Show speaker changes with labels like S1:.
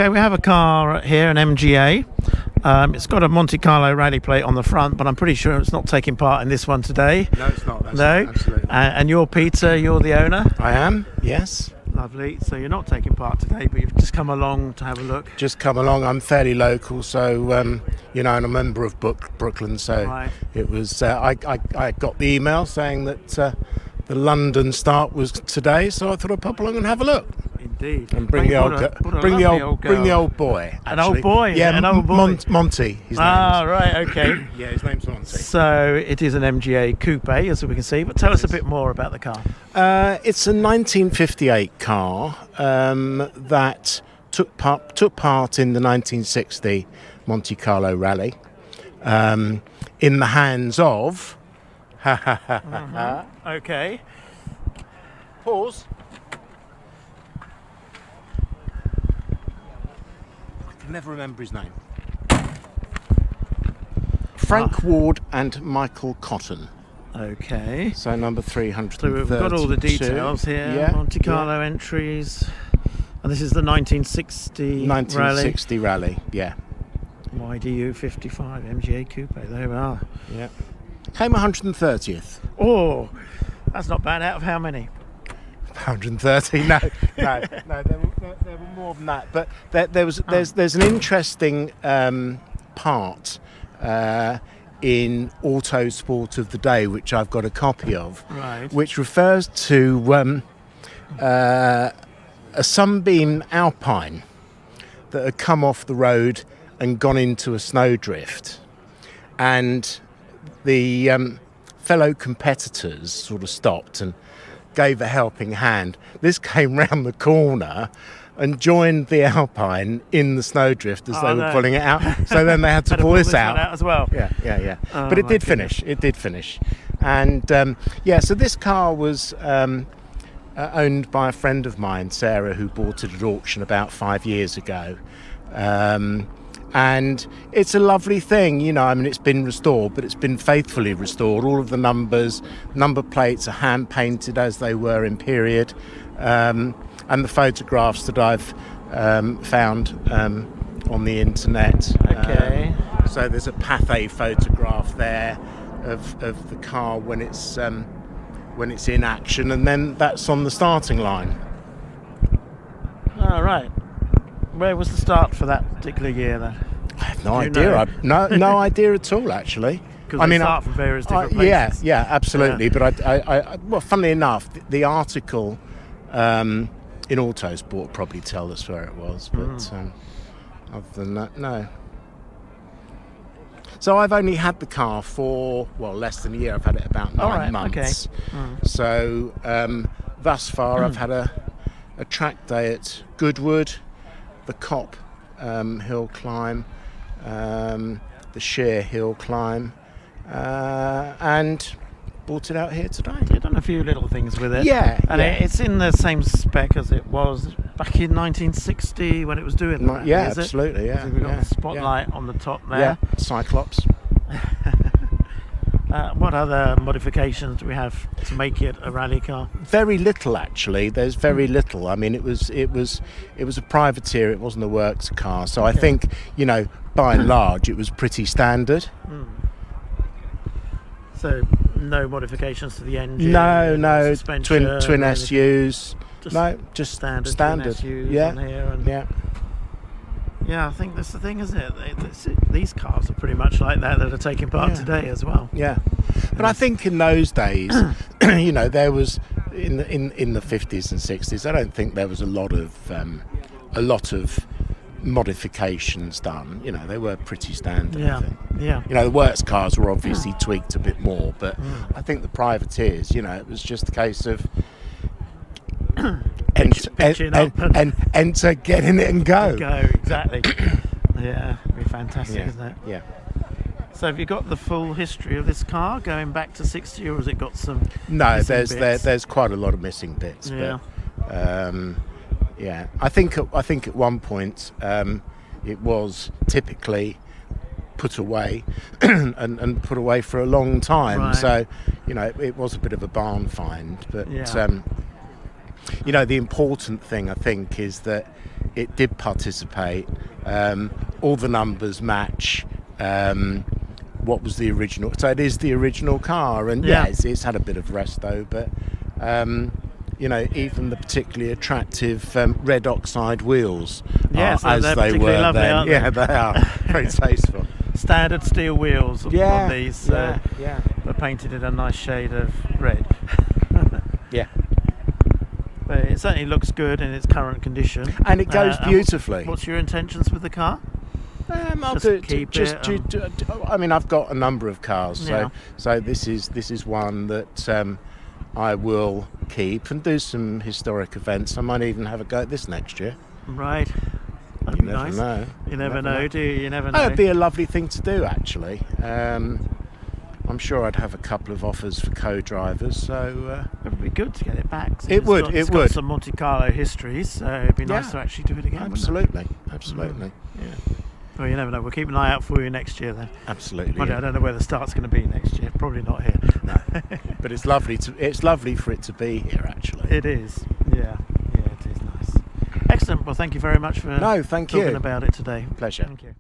S1: Okay, we have a car here, an MGA. It's got a Monte Carlo rally plate on the front, but I'm pretty sure it's not taking part in this one today.
S2: No, it's not. That's
S1: no,
S2: not, absolutely.
S1: And you're Peter. You're the owner.
S2: I am. Yes.
S1: Lovely. So you're not taking part today, but you've just come along to have a look.
S2: Just come along. I'm fairly local, so and I'm a member of Brooklyn. So
S1: Right.
S2: it was. I got the email saying that the London start was today, so I thought I'd pop along and have a look.
S1: Indeed.
S2: And bring the old boy.
S1: An old boy.
S2: Yeah,
S1: an old boy.
S2: Monty. His name
S1: Ah,
S2: is.
S1: right. Okay.
S2: Yeah, his name's Monty.
S1: So it is an MGA coupe, as we can see. But tell us a bit more about the car.
S2: It's a 1958 car that took part in the 1960 Monte Carlo rally in the hands of.
S1: Okay.
S2: Pause. I can never remember his name. Frank Ward and Michael Cotton.
S1: Okay.
S2: So number 332.
S1: So we've got all the details here.
S2: Yeah,
S1: Monte Carlo entries. And this is the 1960
S2: rally. Yeah.
S1: YDU 55 MGA coupe. There we are.
S2: Yeah. Came 130th.
S1: Oh, that's not bad. Out of how many?
S2: 130? No, there were more than that. But there's an interesting part in Autosport of the Day, which I've got a copy of,
S1: right,
S2: which refers to a Sunbeam Alpine that had come off the road and gone into a snowdrift, and the fellow competitors sort of stopped and gave a helping hand. This came round the corner and joined the Alpine in the snowdrift as they were pulling it out. So then they had to pull this out
S1: as well.
S2: Yeah.
S1: Oh,
S2: but it did finish. It did finish. And so this car was owned by a friend of mine, Sarah, who bought it at auction about 5 years ago. And it's a lovely thing, I mean, it's been restored, but it's been faithfully restored. All of the number plates are hand painted as they were in period. And the photographs that I've found on the internet.
S1: Okay.
S2: So there's a Pathé photograph there of the car when it's in action, and then that's on the starting line.
S1: All right. Where was the start for that particular year then?
S2: I have no idea. No idea at all, actually.
S1: Because they start from various different places.
S2: Yeah, absolutely. Yeah. But well, funnily enough, the article in Autosport probably tell us where it was. But other than that, no. So I've only had the car for less than a year. I've had it about 9 months.
S1: Okay.
S2: So thus far, I've had a track day at Goodwood, the Cop hill climb, the Sheer hill climb, and brought it out here today.
S1: You've done a few little things with it.
S2: Yeah.
S1: And it's in the same spec as it was back in 1960 when it was doing that.
S2: Yeah,
S1: is
S2: absolutely.
S1: It?
S2: Yeah.
S1: We've got the spotlight on the top there.
S2: Yeah, Cyclops.
S1: What other modifications do we have to make it a rally car?
S2: Very little, actually. There's very little. I mean, it was a privateer. It wasn't a works car. So I think, by and large, it was pretty standard.
S1: So no modifications to the engine.
S2: No.
S1: Suspension,
S2: Twin SUs. Just
S1: standard. Twin SUs on here and Yeah, I think that's the thing, isn't it? These cars are pretty much like that are taking part today as well.
S2: Yeah, but I think in those days, there was in the 50s and 60s. I don't think there was a lot of modifications done. They were pretty standard.
S1: Yeah,
S2: I think.
S1: yeah.
S2: The works cars were obviously tweaked a bit more, but I think the privateers, it was just a case of enter, get in it and go.
S1: Exactly. Yeah, it'd be fantastic, isn't it?
S2: Yeah.
S1: So have you got the full history of this car going back to 60, or has it got some?
S2: No, there's quite a lot of missing bits.
S1: Yeah.
S2: But, I think at one point it was typically put away and put away for a long time.
S1: Right.
S2: So it was a bit of a barn find, but.
S1: Yeah.
S2: The important thing, I think, is that it did participate. All the numbers match what was the original. So it is the original car, and it's had a bit of rest though. But even the particularly attractive red oxide wheels, as they were
S1: lovely,
S2: then.
S1: aren't
S2: Yeah, they are very tasteful.
S1: Standard steel wheels on these.
S2: They're
S1: painted in a nice shade of red.
S2: Yeah.
S1: But it certainly looks good in its current condition,
S2: and it goes beautifully.
S1: What's your intentions with the car?
S2: I'll I mean, I've got a number of cars, so this is one that I will keep and do some historic events. I might even have a go at this next year.
S1: Right.
S2: You never know.
S1: You never know, do you? You never know.
S2: It'd be a lovely thing to do, actually. I'm sure I'd have a couple of offers for co-drivers, so
S1: it would be good to get it back.
S2: It would.
S1: It's got some Monte Carlo history, so it'd be nice to actually do it again.
S2: Absolutely.
S1: Yeah. Well, you never know. We'll keep an eye out for you next year then.
S2: Absolutely.
S1: I don't know where the start's going to be next year. Probably not here.
S2: No. But it's lovely for it to be here, actually.
S1: It is. Yeah, it is nice. Excellent. Well, thank you very much for
S2: thank
S1: talking
S2: you
S1: about it today.
S2: Pleasure.
S1: Thank you.